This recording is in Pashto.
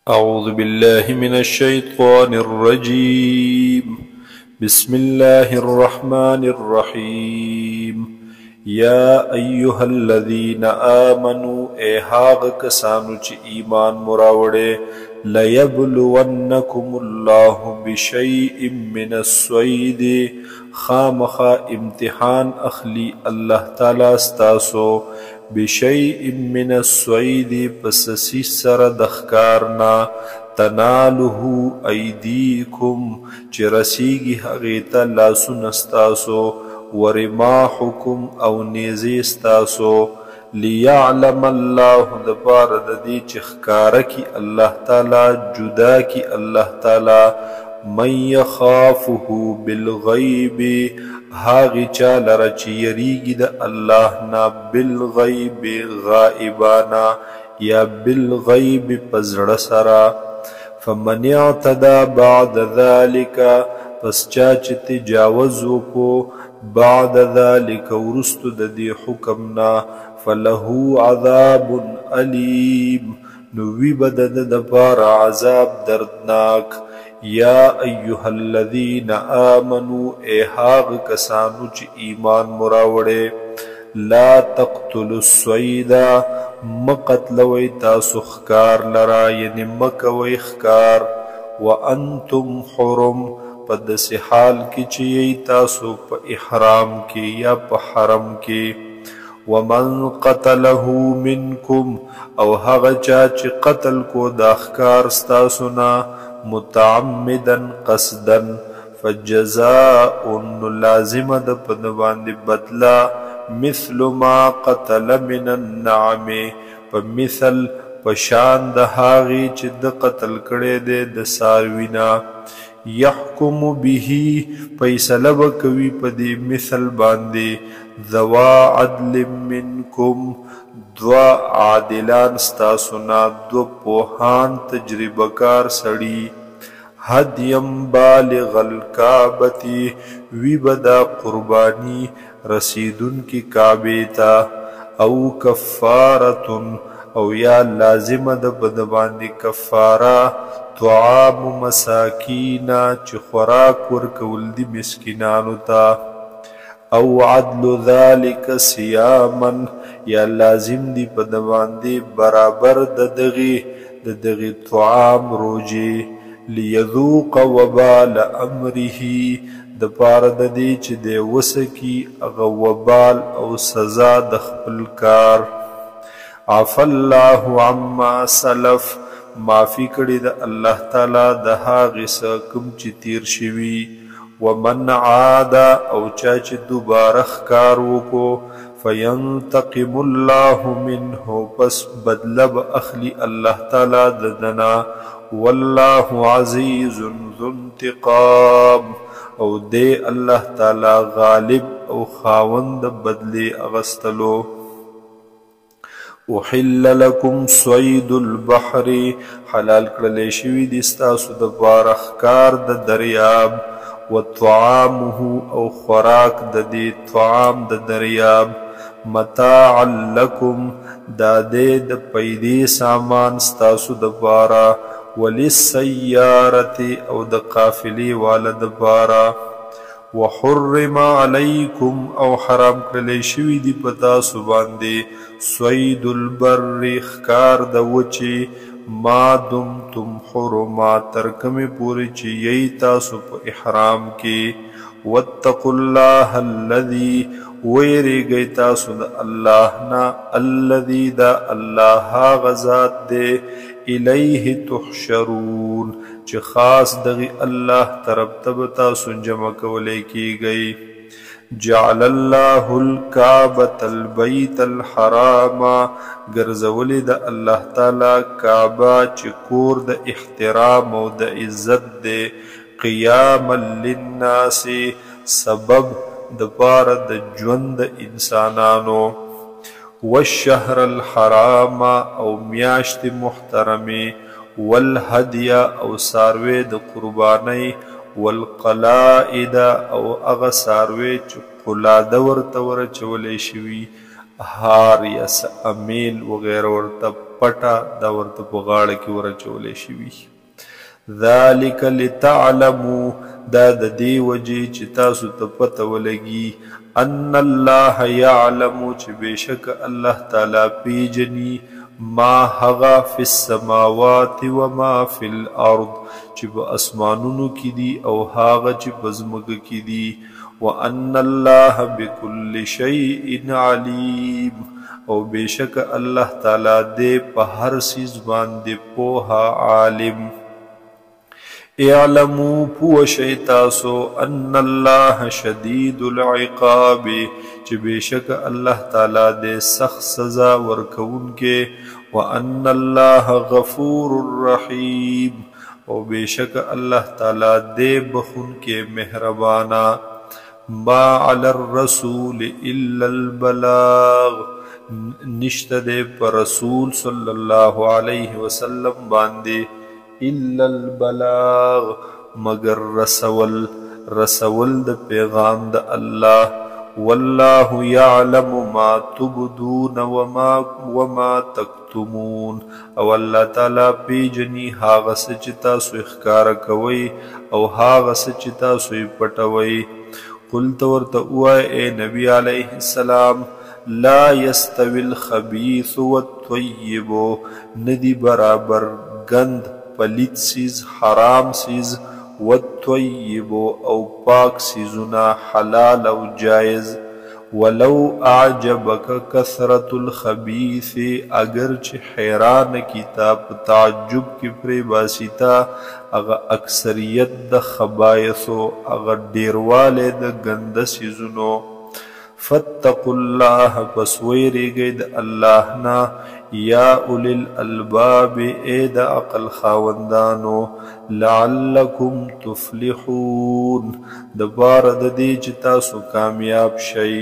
أعوذ بالله من الشيطان الرجيم. بسم الله الرحمن الرحيم. يا أيها الذين آمنوا إيهاغ كسانو چه إيمان مراوڑه ليبلونكم الله بشيء من الصيد خامخا امتحان أخلي الله تعالى استاسو بشيء من الصيد پسسی سر دخکارنا تناله ایدیکم چه رسیگی حقیتا لاسو نستاسو ورماحکم او نیزی استاسو لیعلم اللہ دپار دی چخکارکی اللہ تعالی جدا کی اللہ تعالی من یخافه بالغیب هاغی چالر چی یریگی دا اللہ نا بالغیب غائبانا یا بالغیب پزڑ سرا فمن اعتدا بعد ذالک پس چاچ تجاوزو کو بعد ذالک ورست دی حکمنا فلہو عذاب علیم نوی بدد دپار عذاب دردناک یا ایها الذین آمنوا ایهاغ کسانو چی ایمان مراوڑے لا تقتلوا الصید مقتلوی تاسو خکار لرا یعنی مکوی خکار وانتم حرم پدس حال کی چی تاسو پا احرام کی یا پا حرم کی ومن قتله منکم او هغه چا چې قتل کو دا ښکار ستاسونا متعمدا قصدا فجزاء لازم د پد باندې بدلا مثل ما قتل من النعم په مثل پشان د هاغي چې د قتل کړي د ساروینا يحكم به فیصله وکوي په دې مثل باندې ذوا عدل منکم دوا عادلان ستاسونا دو پوهان تجربه کار سړی هدیم بالغ الکعبتی وی بدا قربانی رسیدن کی کعبه تا او کفارتن او یا لازم د بدباندی کفاره طعام مساکینا چی خوراک ورکول دی مسکینانو تا او عدل ذالک سیاما یا لازم دی بدباندی برابر دغی طعام روجی لیذوق وبال امره دپار ددی چی دی وسکی اغا وبال او سزا دخپل کار عفا اللہ عما سلف معافی کړي د الله تعالی د هغه څه کوم چې تیر شوي ومن عاد او چا چې دوباره ښکار وکړو فینتقم الله منه پس بدله به اخلي الله تعالی د دنا والله عزیز ذو انتقام او دی الله تعالی غالب او خاوند بدلی اغستلو احل لکم صید البحر حلال کړل شوی دي ستاسو د پاره ښکار د دریاب وطعامه او خوراک د دې طعام د دریاب متاعا لکم دا د پیدې سامان ستاسو د پاره وللسیارة او د قافلې والا د پاره وحرم علیکم او حرام کړل شوی دی پتا سو باندې صید البر ښکار د وچی ما دمتم حرما ترکم پوری چی یی تاسو په احرام کې واتقوا الله الذی ویریږئ تاسو د الله نا الذی دا الله غزاد دی الیه تحشرون چې خاص دغی الله طرف تب تاسو جمع کولی کیږئ جعل الله الكعبة البيت الحرام ګرځولې د الله تعالی کعبه چې کور د احترام او د عزت دی قیاما للناس سبب د پاره د ژوند انسانانو والشهر الحرام او میاشت محترمی والهدی او ساروی د قربانی والقلائد او اغا ساروی چه قلاده ورته ورچولی شوی هار یا امیل وغیره ورته پټه دا ورته په غاړه کې ورچولی شوي ذالک لتعلموا دا د دې وجې چې تاسو ته پته ولګي ان الله یعلم چې بېشک الله تعالی پیژني ما هغه فی السماوات وما فی الارض چې په اسمانونو کې دي او هغه چې په ځمکه کې دي وان الله بكل شیء علیم او بېشک الله تعالی دې په هر څیز باندې پوهه عالم اعلموا پوه شئ تاسو ان الله شدید العقاب چې بېشک الله تعالی دې سخت سزا ورکوونکې وان الله غفور رحیم او بېشک الله تعالی دې بخونکې مهربانا ما علی الرسول الا البلاغ نشته دې پر رسول صلی الله علیه وسلم باندې الا البلاغ مگر رسول د پیغام د الله والله يعلم ما تبدون وما تكتمون او الله تعالی پیجنی هاغه څه چې تاسو ښکارا کوي او هاغه څه چې تاسو یې پټوي قلت ورته ووایه اے نبی علیه السلام لا يستوي الخبيث والطيب ندی برابر گند پلید سیز حرام سیز والطیب او پاک سیزنا حلال او جائز ولو اعجبک کثرت الخبیث اگر چه حیران کتاب تعجب کی پری باسیتا اغا اکثریت د خبایثو اغا ډیرواله د گند سیزنو فاتقوا الله پس ویریږئ د الله نه یا اولی الالباب اے د عقل خاوندانو لعلکم تفلحون د پاره د دې چې تاسو کامیاب شئ